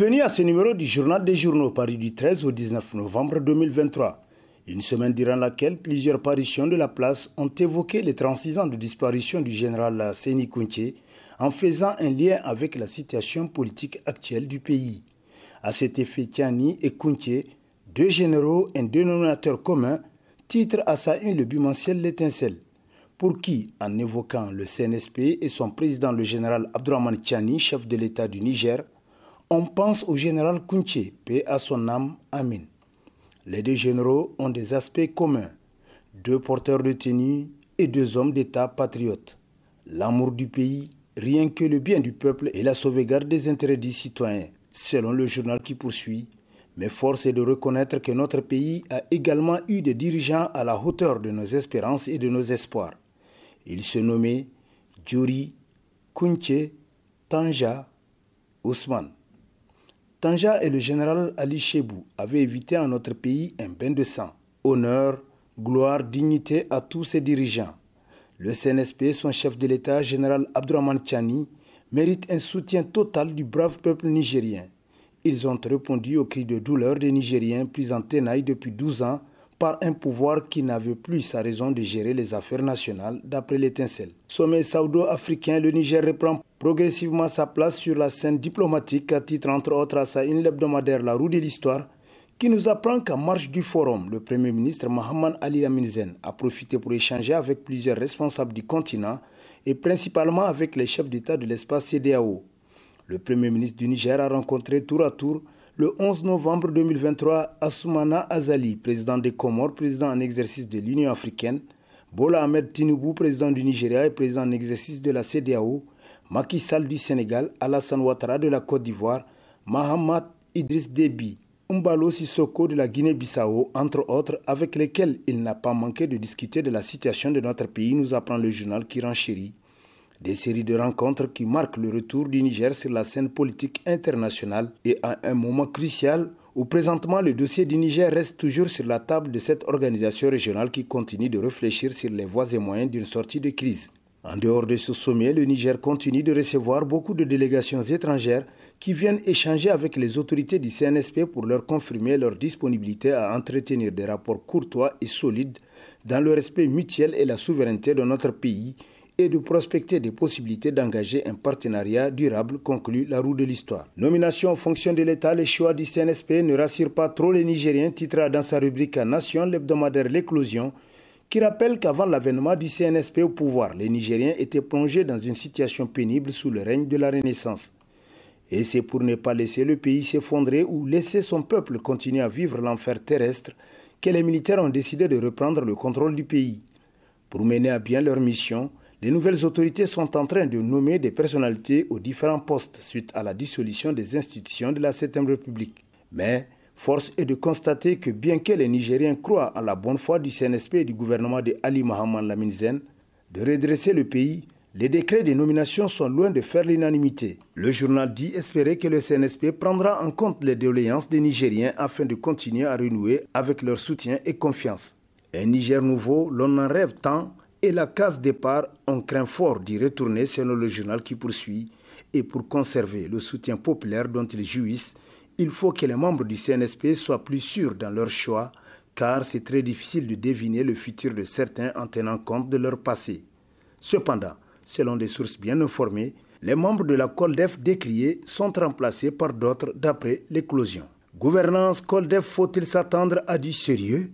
Bienvenue à ce numéro du Journal des journaux paru du 13 au 19 novembre 2023. Une semaine durant laquelle plusieurs parutions de la place ont évoqué les 36 ans de disparition du général Séni Kountché en faisant un lien avec la situation politique actuelle du pays. À cet effet, Tiani et Kountché, deux généraux, un dénominateur commun, titre à sa une le bimensuel L'Étincelle, pour qui, en évoquant le CNSP et son président le général Abdourahmane Tiani, chef de l'État du Niger, on pense au général Kountché, paix à son âme, Amin. Les deux généraux ont des aspects communs, deux porteurs de tenue et deux hommes d'État patriotes. L'amour du pays, rien que le bien du peuple et la sauvegarde des intérêts des citoyens, selon le journal qui poursuit. Mais force est de reconnaître que notre pays a également eu des dirigeants à la hauteur de nos espérances et de nos espoirs. Ils se nommaient Djouri, Kountché, Tanja, Ousmane. Tanja et le général Ali Chebou avaient évité à notre pays un bain de sang. Honneur, gloire, dignité à tous ses dirigeants. Le CNSP, son chef de l'État, général Abdourahmane Tiani, mérite un soutien total du brave peuple nigérien. Ils ont répondu aux cris de douleur des Nigériens pris en tenaille depuis 12 ans par un pouvoir qui n'avait plus sa raison de gérer les affaires nationales d'après l'Étincelle. Sommet saoudo-africain, le Niger reprend progressivement sa place sur la scène diplomatique à titre entre autres à sa une hebdomadaire La Roue de l'Histoire qui nous apprend qu'en marge du forum, le Premier ministre Mahaman Ali Lamine Zen a profité pour échanger avec plusieurs responsables du continent et principalement avec les chefs d'État de l'espace CEDEAO. Le Premier ministre du Niger a rencontré tour à tour le 11 novembre 2023 Assoumana Azali, président des Comores, président en exercice de l'Union africaine, Bola Ahmed Tinubu, président du Nigeria et président en exercice de la CEDEAO, Macky Sall du Sénégal, Alassane Ouattara de la Côte d'Ivoire, Mahamat Idriss Déby, Umbalo Sissoko de la Guinée-Bissau, entre autres, avec lesquels il n'a pas manqué de discuter de la situation de notre pays, nous apprend le journal qui renchérit. Des séries de rencontres qui marquent le retour du Niger sur la scène politique internationale et à un moment crucial où présentement le dossier du Niger reste toujours sur la table de cette organisation régionale qui continue de réfléchir sur les voies et moyens d'une sortie de crise. En dehors de ce sommet, le Niger continue de recevoir beaucoup de délégations étrangères qui viennent échanger avec les autorités du CNSP pour leur confirmer leur disponibilité à entretenir des rapports courtois et solides dans le respect mutuel et la souveraineté de notre pays et de prospecter des possibilités d'engager un partenariat durable, conclut La Roue de l'Histoire. Nomination en fonction de l'État, les choix du CNSP ne rassurent pas trop les Nigériens, titre dans sa rubrique Nation, l'hebdomadaire L'Éclosion, qui rappelle qu'avant l'avènement du CNSP au pouvoir, les Nigériens étaient plongés dans une situation pénible sous le règne de la Renaissance. Et c'est pour ne pas laisser le pays s'effondrer ou laisser son peuple continuer à vivre l'enfer terrestre que les militaires ont décidé de reprendre le contrôle du pays. Pour mener à bien leur mission, les nouvelles autorités sont en train de nommer des personnalités aux différents postes suite à la dissolution des institutions de la 7e République. Mais force est de constater que bien que les Nigériens croient en la bonne foi du CNSP et du gouvernement de Ali Mahaman Lamine Zen de redresser le pays, les décrets de nomination sont loin de faire l'unanimité. Le journal dit espérer que le CNSP prendra en compte les doléances des Nigériens afin de continuer à renouer avec leur soutien et confiance. Un Niger nouveau, l'on en rêve tant, et la case départ, on craint fort d'y retourner selon le journal qui poursuit. Et pour conserver le soutien populaire dont ils jouissent, il faut que les membres du CNSP soient plus sûrs dans leur choix, car c'est très difficile de deviner le futur de certains en tenant compte de leur passé. Cependant, selon des sources bien informées, les membres de la COLDEF décriés sont remplacés par d'autres d'après l'éclosion. Gouvernance COLDEF, faut-il s'attendre à du sérieux?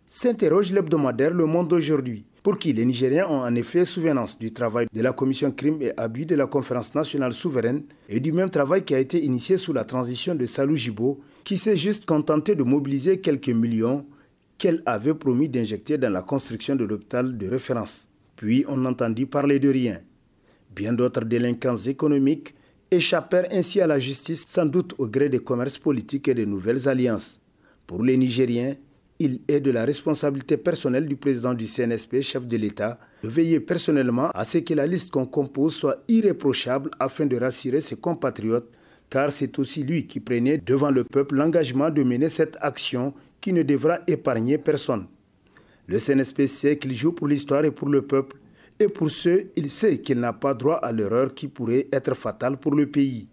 S'interroge l'hebdomadaire Le Monde d'aujourd'hui, pour qui les Nigériens ont en effet souvenance du travail de la commission crimes et abus de la conférence nationale souveraine et du même travail qui a été initié sous la transition de Salou Jibo, qui s'est juste contenté de mobiliser quelques millions qu'elle avait promis d'injecter dans la construction de l'hôpital de référence. Puis on n'entendit parler de rien. Bien d'autres délinquants économiques échappèrent ainsi à la justice, sans doute au gré des commerces politiques et des nouvelles alliances. Pour les Nigériens, il est de la responsabilité personnelle du président du CNSP, chef de l'État, de veiller personnellement à ce que la liste qu'on compose soit irréprochable afin de rassurer ses compatriotes, car c'est aussi lui qui prenait devant le peuple l'engagement de mener cette action qui ne devra épargner personne. Le CNSP sait qu'il joue pour l'histoire et pour le peuple, et pour ceux, il sait qu'il n'a pas droit à l'erreur qui pourrait être fatale pour le pays.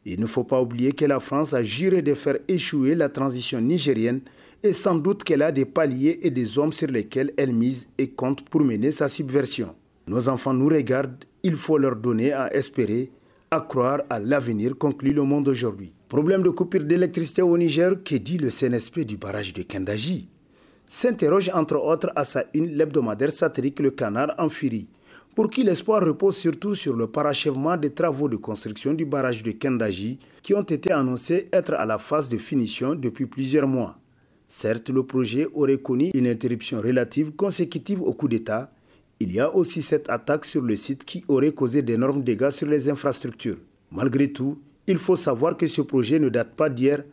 Il ne faut pas oublier que la France a juré de faire échouer la transition nigérienne et sans doute qu'elle a des paliers et des hommes sur lesquels elle mise et compte pour mener sa subversion. Nos enfants nous regardent, il faut leur donner à espérer, à croire à l'avenir, conclut Le Monde aujourd'hui. Problème de coupure d'électricité au Niger, que dit le CNSP du barrage de Kendaji? S'interroge entre autres à sa une l'hebdomadaire satirique Le Canard en furie, pour qui l'espoir repose surtout sur le parachèvement des travaux de construction du barrage de Kendaji qui ont été annoncés être à la phase de finition depuis plusieurs mois. Certes, le projet aurait connu une interruption relative consécutive au coup d'État. Il y a aussi cette attaque sur le site qui aurait causé d'énormes dégâts sur les infrastructures. Malgré tout, il faut savoir que ce projet ne date pas d'hier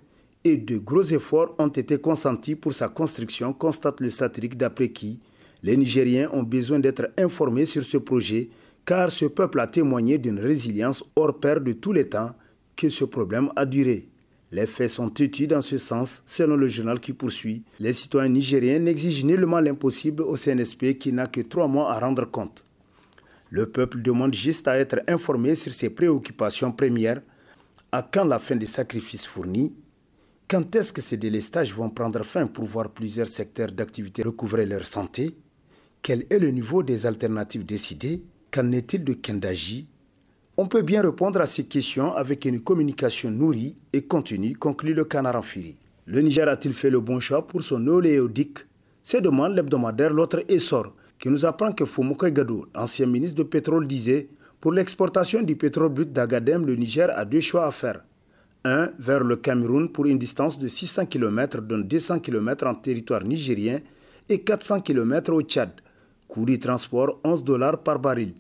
et de gros efforts ont été consentis pour sa construction, constate le satirique d'après qui les Nigériens ont besoin d'être informés sur ce projet car ce peuple a témoigné d'une résilience hors pair de tous les temps que ce problème a duré. Les faits sont têtus dans ce sens, selon le journal qui poursuit. Les citoyens nigériens n'exigent nullement l'impossible au CNSP qui n'a que 3 mois à rendre compte. Le peuple demande juste à être informé sur ses préoccupations premières. À quand la fin des sacrifices fournis? Quand est-ce que ces délestages vont prendre fin pour voir plusieurs secteurs d'activité recouvrer leur santé? Quel est le niveau des alternatives décidées? Qu'en est-il de Kendaji? On peut bien répondre à ces questions avec une communication nourrie et continue, conclut Le Canard en furie. Le Niger a-t-il fait le bon choix pour son oléoduc? Se demande l'hebdomadaire L'autre Essor, qui nous apprend que Foumoukay Gado, ancien ministre de pétrole, disait « Pour l'exportation du pétrole brut d'Agadem, le Niger a 2 choix à faire. Un, vers le Cameroun pour une distance de 600 km, dont 200 km en territoire nigérien et 400 km au Tchad. Coût du transport, $11 par baril.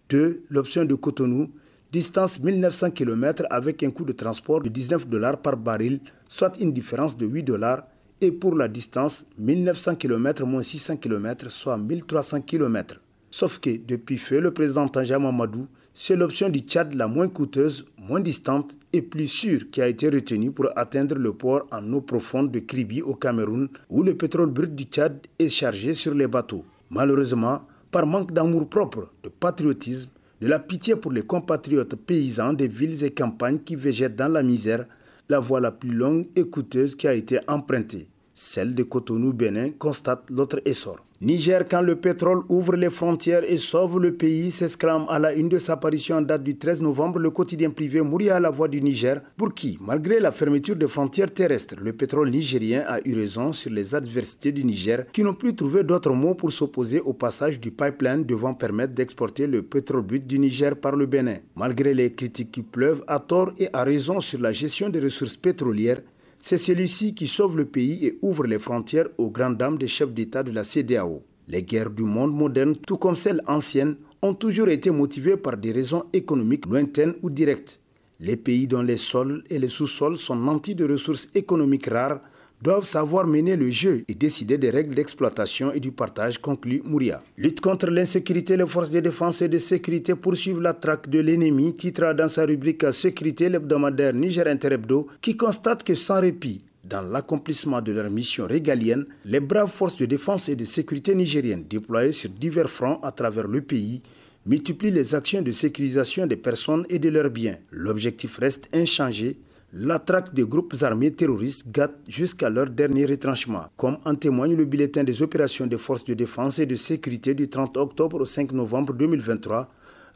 2, l'option de Cotonou, distance 1900 km avec un coût de transport de $19 par baril, soit une différence de $8. Et pour la distance, 1900 km moins 600 km, soit 1300 km. Sauf que, depuis feu, le président Tanja Mamadou, c'est l'option du Tchad la moins coûteuse, moins distante et plus sûre qui a été retenue pour atteindre le port en eau profonde de Kribi au Cameroun, où le pétrole brut du Tchad est chargé sur les bateaux. Malheureusement, par manque d'amour-propre, de patriotisme, de la pitié pour les compatriotes paysans des villes et campagnes qui végètent dans la misère, la voie la plus longue et coûteuse qui a été empruntée, celle de Cotonou-Bénin, constate L'autre Essor. Niger, quand le pétrole ouvre les frontières et sauve le pays, s'exclame à la une de sa parution en date du 13 novembre le quotidien privé Mouria à la voix du Niger, pour qui, malgré la fermeture des frontières terrestres, le pétrole nigérien a eu raison sur les adversités du Niger qui n'ont plus trouvé d'autres mots pour s'opposer au passage du pipeline devant permettre d'exporter le pétrole brut du Niger par le Bénin. Malgré les critiques qui pleuvent à tort et à raison sur la gestion des ressources pétrolières, c'est celui-ci qui sauve le pays et ouvre les frontières aux grandes dames des chefs d'État de la CEDEAO. Les guerres du monde moderne, tout comme celles anciennes, ont toujours été motivées par des raisons économiques lointaines ou directes. Les pays dont les sols et les sous-sols sont nantis de ressources économiques rares doivent savoir mener le jeu et décider des règles d'exploitation et du partage, conclut Mouria. Lutte contre l'insécurité, les forces de défense et de sécurité poursuivent la traque de l'ennemi, titre dans sa rubrique Sécurité l'hebdomadaire Niger Interhebdo, qui constate que sans répit, dans l'accomplissement de leur mission régalienne, les braves forces de défense et de sécurité nigériennes déployées sur divers fronts à travers le pays multiplient les actions de sécurisation des personnes et de leurs biens. L'objectif reste inchangé. La traque des groupes armés terroristes gâte jusqu'à leur dernier retranchement, comme en témoigne le bulletin des opérations des forces de défense et de sécurité du 30 octobre au 5 novembre 2023,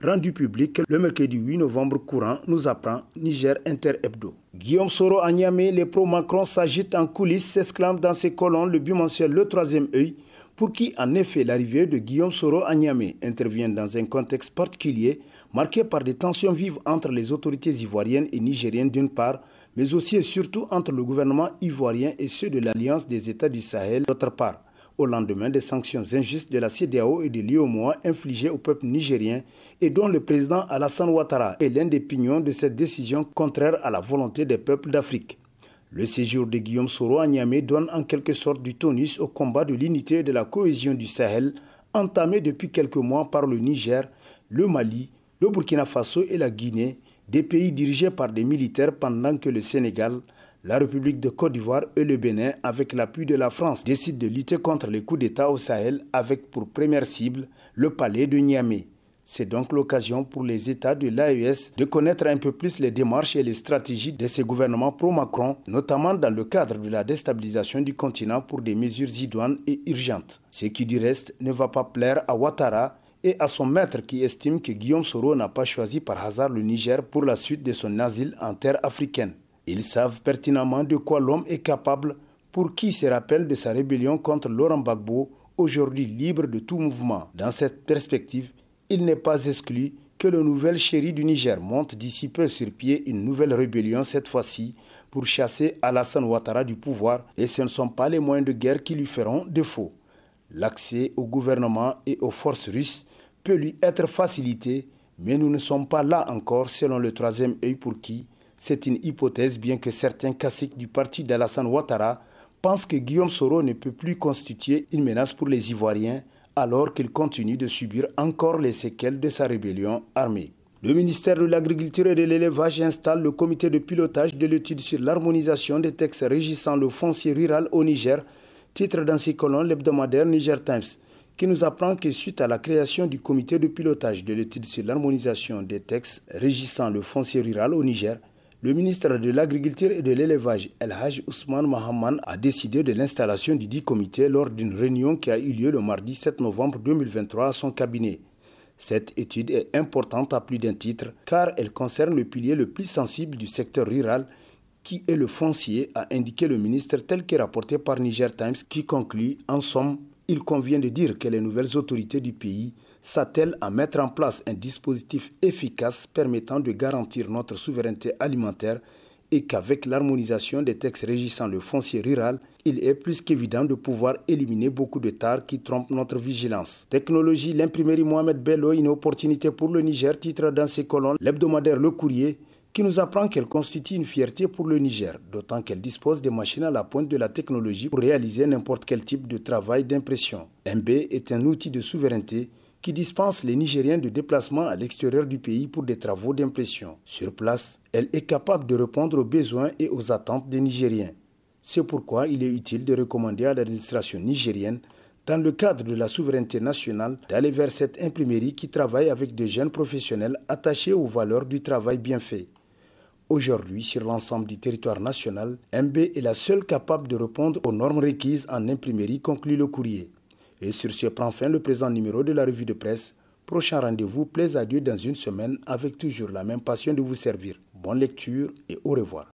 rendu public le mercredi 8 novembre courant, nous apprend Niger Interhebdo. Guillaume Soro à Niamey, les pro-Macron s'agitent en coulisses, s'exclame dans ses colonnes le bimensuel Le Troisième Œil, pour qui en effet l'arrivée de Guillaume Soro à Niamey intervient dans un contexte particulier, marqué par des tensions vives entre les autorités ivoiriennes et nigériennes d'une part, mais aussi et surtout entre le gouvernement ivoirien et ceux de l'Alliance des États du Sahel d'autre part, au lendemain des sanctions injustes de la CEDEAO et de l'UEMOA infligées au peuple nigérien et dont le président Alassane Ouattara est l'un des pignons de cette décision contraire à la volonté des peuples d'Afrique. Le séjour de Guillaume Soro à Niamey donne en quelque sorte du tonus au combat de l'unité et de la cohésion du Sahel, entamé depuis quelques mois par le Niger, le Mali, le Burkina Faso et la Guinée, des pays dirigés par des militaires pendant que le Sénégal, la République de Côte d'Ivoire et le Bénin, avec l'appui de la France, décident de lutter contre les coups d'État au Sahel avec pour première cible le palais de Niamey. C'est donc l'occasion pour les États de l'AES de connaître un peu plus les démarches et les stratégies de ces gouvernements pro-Macron, notamment dans le cadre de la déstabilisation du continent pour des mesures idoines et urgentes. Ce qui du reste ne va pas plaire à Ouattara et à son maître qui estime que Guillaume Soro n'a pas choisi par hasard le Niger pour la suite de son asile en terre africaine. Ils savent pertinemment de quoi l'homme est capable pour qui se rappelle de sa rébellion contre Laurent Gbagbo, aujourd'hui libre de tout mouvement. Dans cette perspective, il n'est pas exclu que le nouvel chéri du Niger monte d'ici peu sur pied une nouvelle rébellion cette fois-ci pour chasser Alassane Ouattara du pouvoir et ce ne sont pas les moyens de guerre qui lui feront défaut. L'accès au gouvernement et aux forces russes peut lui être facilité, mais nous ne sommes pas là encore selon le troisième œil pour qui c'est une hypothèse bien que certains caciques du parti d'Alassane Ouattara pensent que Guillaume Soro ne peut plus constituer une menace pour les Ivoiriens alors qu'il continue de subir encore les séquelles de sa rébellion armée. Le ministère de l'Agriculture et de l'Élevage installe le comité de pilotage de l'étude sur l'harmonisation des textes régissant le foncier rural au Niger, titre dans ses colonnes l'hebdomadaire Niger Times, qui nous apprend que suite à la création du comité de pilotage de l'étude sur l'harmonisation des textes régissant le foncier rural au Niger, le ministre de l'Agriculture et de l'Élevage, El Haj Ousmane Mahaman, a décidé de l'installation du dit comité lors d'une réunion qui a eu lieu le mardi 7 novembre 2023 à son cabinet. Cette étude est importante à plus d'un titre car elle concerne le pilier le plus sensible du secteur rural qui est le foncier, a indiqué le ministre tel que rapporté par Niger Times qui conclut en somme. Il convient de dire que les nouvelles autorités du pays s'attellent à mettre en place un dispositif efficace permettant de garantir notre souveraineté alimentaire et qu'avec l'harmonisation des textes régissant le foncier rural, il est plus qu'évident de pouvoir éliminer beaucoup de tares qui trompent notre vigilance. Technologie, l'imprimerie Mohamed Bello, une opportunité pour le Niger, titre dans ses colonnes l'hebdomadaire Le Courrier, qui nous apprend qu'elle constitue une fierté pour le Niger, d'autant qu'elle dispose des machines à la pointe de la technologie pour réaliser n'importe quel type de travail d'impression. MB est un outil de souveraineté qui dispense les Nigériens de déplacement à l'extérieur du pays pour des travaux d'impression. Sur place, elle est capable de répondre aux besoins et aux attentes des Nigériens. C'est pourquoi il est utile de recommander à l'administration nigérienne, dans le cadre de la souveraineté nationale, d'aller vers cette imprimerie qui travaille avec de jeunes professionnels attachés aux valeurs du travail bien fait. Aujourd'hui, sur l'ensemble du territoire national, MB est la seule capable de répondre aux normes requises en imprimerie, conclut Le Courrier. Et sur ce prend fin le présent numéro de la revue de presse. Prochain rendez-vous, plaise à Dieu dans une semaine avec toujours la même passion de vous servir. Bonne lecture et au revoir.